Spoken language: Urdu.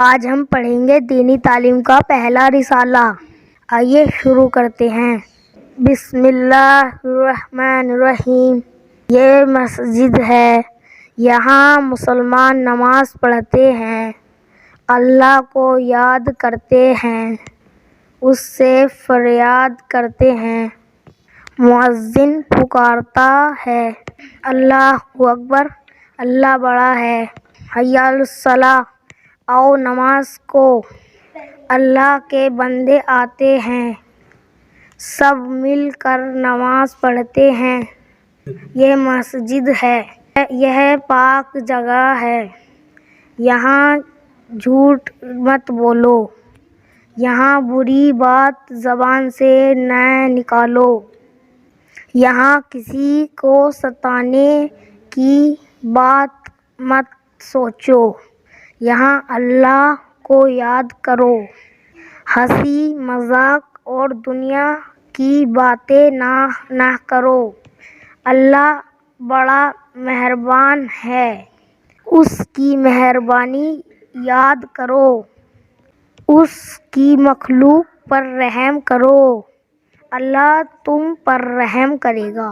آج ہم پڑھیں گے دینی تعلیم کا پہلا رسالہ۔ آئیے شروع کرتے ہیں۔ بسم اللہ الرحمن الرحیم۔ یہ مسجد ہے، یہاں مسلمان نماز پڑھتے ہیں، اللہ کو یاد کرتے ہیں، اس سے فریاد کرتے ہیں۔ مؤذن پکارتا ہے، اللہ اکبر، اللہ بڑا ہے، حی علی الصلاۃ، آؤ نماز کو۔ اللہ کے بندے آتے ہیں، سب مل کر نماز پڑھتے ہیں۔ یہ مسجد ہے، یہ پاک جگہ ہے، یہاں جھوٹ مت بولو، یہاں بری بات زبان سے نہ نکالو، یہاں کسی کو ستانے کی بات مت سوچو، یہاں اللہ کو یاد کرو، ہنسی مذاق اور دنیا کی باتیں نہ کرو۔ اللہ بڑا مہربان ہے، اس کی مہربانی یاد کرو، اس کی مخلوق پر رحم کرو، اللہ تم پر رحم کرے گا۔